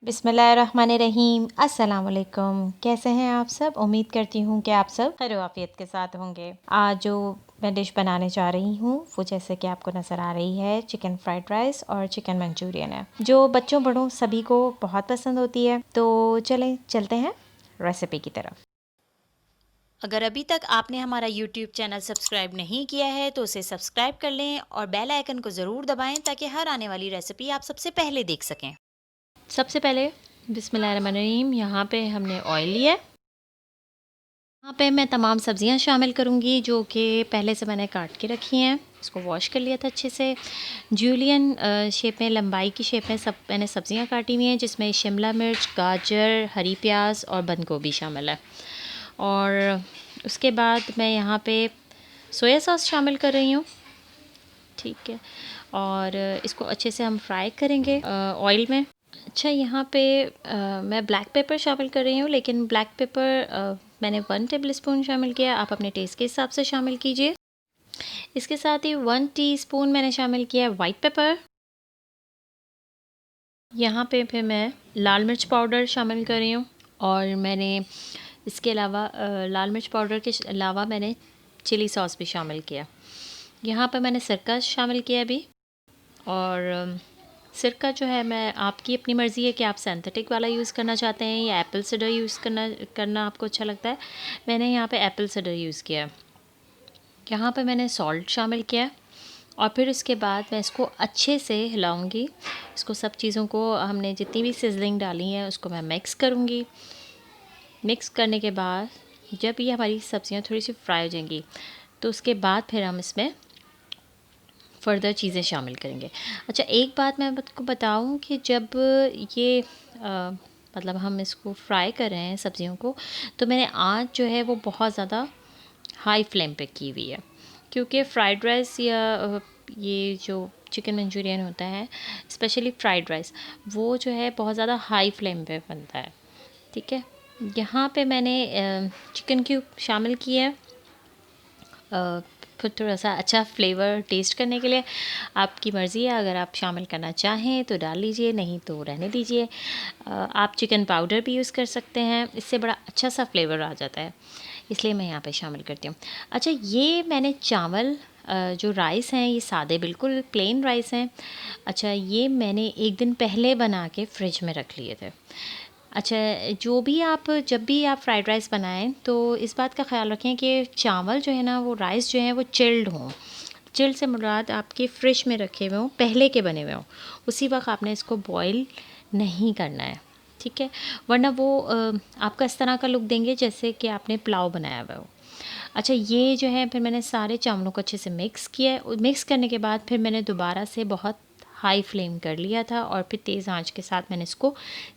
बिस्मिल्लाहिर्रहमानिर्रहीम। अस्सलाम वालेकुम। कैसे हैं आप सब? उम्मीद करती हूँ कि आप सब खैर आफियत के साथ होंगे। आज जो मैं डिश बनाने जा रही हूँ वो जैसे कि आपको नज़र आ रही है चिकन फ्राइड राइस और चिकन मंचूरियन है, जो बच्चों बड़ों सभी को बहुत पसंद होती है। तो चलें चलते हैं रेसिपी की तरफ। अगर अभी तक आपने हमारा YouTube चैनल सब्सक्राइब नहीं किया है तो उसे सब्सक्राइब कर लें और बेल आइकन को ज़रूर दबाएं ताकि हर आने वाली रेसिपी आप सबसे पहले देख सकें। सबसे पहले बिस्मिल्लाहिर्रहमानिर्रहीम, यहाँ पे हमने ऑयल लिया है। यहाँ पे मैं तमाम सब्जियां शामिल करूँगी जो कि पहले से मैंने काट के रखी हैं। इसको वॉश कर लिया था अच्छे से। जूलियन शेप में, लंबाई की शेप में सब मैंने सब्जियां काटी हुई हैं, जिसमें शिमला मिर्च, गाजर, हरी प्याज और बंद गोभी शामिल है। और उसके बाद मैं यहाँ पे सोया सॉस शामिल कर रही हूँ। ठीक है, और इसको अच्छे से हम फ्राई करेंगे ऑयल में। अच्छा, यहाँ पे मैं ब्लैक पेपर शामिल कर रही हूँ, लेकिन ब्लैक पेपर मैंने 1 टेबलस्पून शामिल किया। आप अपने टेस्ट के हिसाब से शामिल कीजिए। इसके साथ ही 1 टीस्पून मैंने शामिल किया है वाइट पेपर। यहाँ पे फिर मैं लाल मिर्च पाउडर शामिल कर रही हूँ, और मैंने इसके अलावा लाल मिर्च पाउडर के अलावा मैंने चिली सॉस भी शामिल किया। यहाँ पे मैंने सिरका शामिल किया अभी। और सिरका जो है, मैं आपकी अपनी मर्ज़ी है कि आप सिंथेटिक वाला यूज़ करना चाहते हैं या एप्पल साइडर यूज़ करना आपको अच्छा लगता है। मैंने यहाँ पे एप्पल साइडर यूज़ किया है। यहाँ पे मैंने सॉल्ट शामिल किया है, और फिर इसके बाद मैं इसको अच्छे से हिलाऊंगी। इसको सब चीज़ों को, हमने जितनी भी सिजलिंग डाली है उसको मैं मिक्स करूँगी। मिक्स करने के बाद जब ये हमारी सब्ज़ियाँ थोड़ी सी फ्राई हो जाएंगी तो उसके बाद फिर हम इसमें फ़र्दर चीज़ें शामिल करेंगे। अच्छा, एक बात मैं आपको बताऊं कि जब ये मतलब हम इसको फ्राई कर रहे हैं सब्ज़ियों को, तो मैंने आँच जो है वो बहुत ज़्यादा हाई फ्लेम पे की हुई है, क्योंकि फ़्राइड राइस या ये जो चिकन मंचूरियन होता है, स्पेशली फ़्राइड राइस, वो जो है बहुत ज़्यादा हाई फ्लेम पे बनता है। ठीक है, यहाँ पे मैंने चिकन क्यूब शामिल किया है फिर थोड़ा सा अच्छा फ्लेवर टेस्ट करने के लिए। आपकी मर्ज़ी है, अगर आप शामिल करना चाहें तो डाल लीजिए, नहीं तो रहने दीजिए। आप चिकन पाउडर भी यूज़ कर सकते हैं, इससे बड़ा अच्छा सा फ्लेवर आ जाता है, इसलिए मैं यहाँ पे शामिल करती हूँ। अच्छा, ये मैंने चावल जो राइस हैं, ये सादे बिल्कुल प्लेन राइस हैं। अच्छा, ये मैंने एक दिन पहले बना के फ्रिज में रख लिए थे। अच्छा, जो भी आप जब भी आप फ्राइड राइस बनाएं तो इस बात का ख़्याल रखें कि चावल जो है ना, वो राइस जो है वो चिल्ड हों। चिल्ड से मुराद आपके फ्रिज में रखे हुए हों, पहले के बने हुए हों। उसी वक्त आपने इसको बॉईल नहीं करना है, ठीक है, वरना वो आपका इस तरह का लुक देंगे जैसे कि आपने पुलाव बनाया हुआ हो। अच्छा, ये जो है फिर मैंने सारे चावलों को अच्छे से मिक्स किया है। मिक्स करने के बाद फिर मैंने दोबारा से बहुत हाई फ्लेम कर लिया था, और फिर तेज़ आंच के साथ मैंने इसको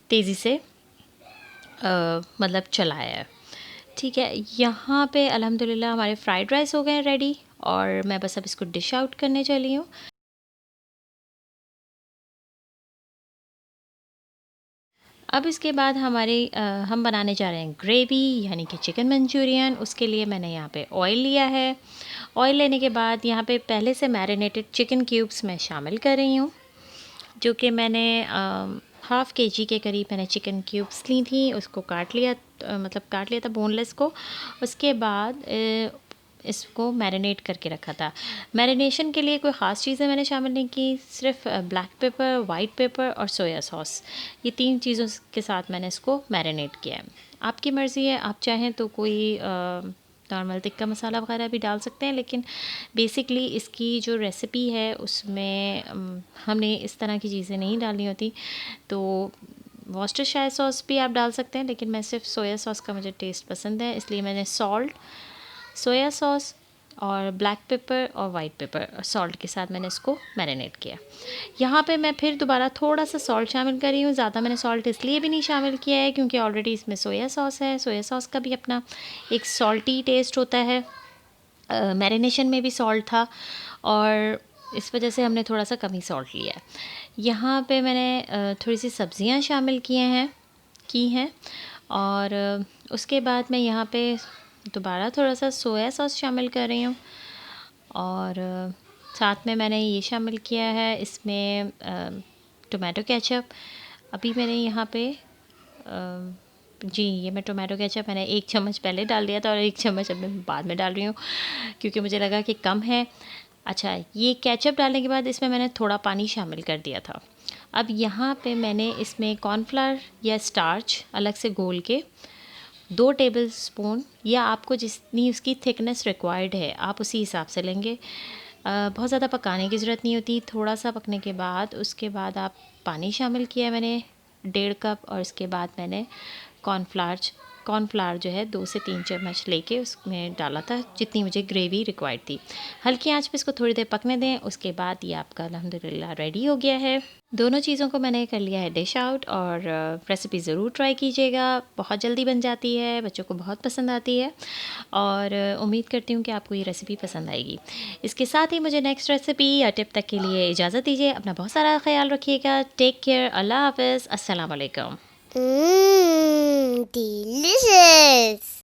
तेज़ी से मतलब चलाया है। ठीक है, यहाँ पे अल्हम्दुलिल्लाह हमारे फ्राइड राइस हो गए हैं रेडी, और मैं बस अब इसको डिश आउट करने चली हूँ। अब इसके बाद हम बनाने जा रहे हैं ग्रेवी, यानी कि चिकन मंचूरियन। उसके लिए मैंने यहाँ पे ऑयल लिया है। ऑयल लेने के बाद यहाँ पे पहले से मैरिनेटेड चिकन क्यूब्स मैं शामिल कर रही हूँ, जो कि मैंने हाफ़ केजी के करीब मैंने चिकन क्यूब्स ली थी। उसको काट लिया, मतलब काट लिया था बोनलेस को। उसके बाद इसको मैरिनेट करके रखा था। मैरिनेशन के लिए कोई ख़ास चीज़ें मैंने शामिल नहीं की, सिर्फ ब्लैक पेपर, वाइट पेपर और सोया सॉस, ये 3 चीज़ों के साथ मैंने इसको मैरिनेट किया है। आपकी मर्ज़ी है, आप चाहें तो कोई नॉर्मल टिक्का मसाला वगैरह भी डाल सकते हैं, लेकिन बेसिकली इसकी जो रेसिपी है उसमें हमने इस तरह की चीज़ें नहीं डालनी होती। तो वॉस्टरशायर सॉस भी आप डाल सकते हैं, लेकिन मैं सिर्फ सोया सॉस का मुझे टेस्ट पसंद है, इसलिए मैंने सॉल्ट, सोया सॉस और ब्लैक पेपर और वाइट पेपर और सॉल्ट के साथ मैंने इसको मैरिनेट किया। यहाँ पे मैं फिर दोबारा थोड़ा सा सॉल्ट शामिल कर रही हूँ। ज़्यादा मैंने सॉल्ट इसलिए भी नहीं शामिल किया है क्योंकि ऑलरेडी इसमें सोया सॉस है। सोया सॉस का भी अपना एक सॉल्टी टेस्ट होता है। मैरिनेशन में भी सॉल्ट था, और इस वजह से हमने थोड़ा सा कम ही सॉल्ट लिया है। यहाँ पे मैंने थोड़ी सी सब्ज़ियाँ शामिल की हैं, और उसके बाद मैं यहाँ पे दोबारा थोड़ा सा सोया सॉस शामिल कर रही हूँ, और साथ में मैंने ये शामिल किया है इसमें टोमेटो केचप। अभी मैंने यहाँ पे जी ये मैं टोमेटो केचप मैंने 1 चम्मच पहले डाल दिया था और 1 चम्मच अब मैं बाद में डाल रही हूँ क्योंकि मुझे लगा कि कम है। अच्छा, ये केचप डालने के बाद इसमें मैंने थोड़ा पानी शामिल कर दिया था। अब यहाँ पे मैंने इसमें कॉर्नफ्लावर या स्टार्च अलग से घोल के 2 टेबलस्पून या आपको जितनी उसकी थिकनेस रिक्वायर्ड है आप उसी हिसाब से लेंगे। बहुत ज़्यादा पकाने की ज़रूरत नहीं होती। थोड़ा सा पकने के बाद उसके बाद आप पानी शामिल किया मैंने 1.5 कप और इसके बाद मैंने कॉर्नफ्लावर जो है 2 से 3 चम्मच लेके उसमें डाला था जितनी मुझे ग्रेवी रिक्वायर्ड थी। हल्की आंच पे इसको थोड़ी देर पकने दें। उसके बाद ये आपका अल्हम्दुलिल्लाह रेडी हो गया है। दोनों चीज़ों को मैंने कर लिया है डिश आउट और रेसिपी ज़रूर ट्राई कीजिएगा। बहुत जल्दी बन जाती है, बच्चों को बहुत पसंद आती है और उम्मीद करती हूँ कि आपको ये रेसिपी पसंद आएगी। इसके साथ ही मुझे नेक्स्ट रेसिपी या टिप तक के लिए इजाज़त दीजिए। अपना बहुत सारा ख्याल रखिएगा। Take care. अल्लाह हाफ़िज़। अस्सलाम वालेकुम। Delicious.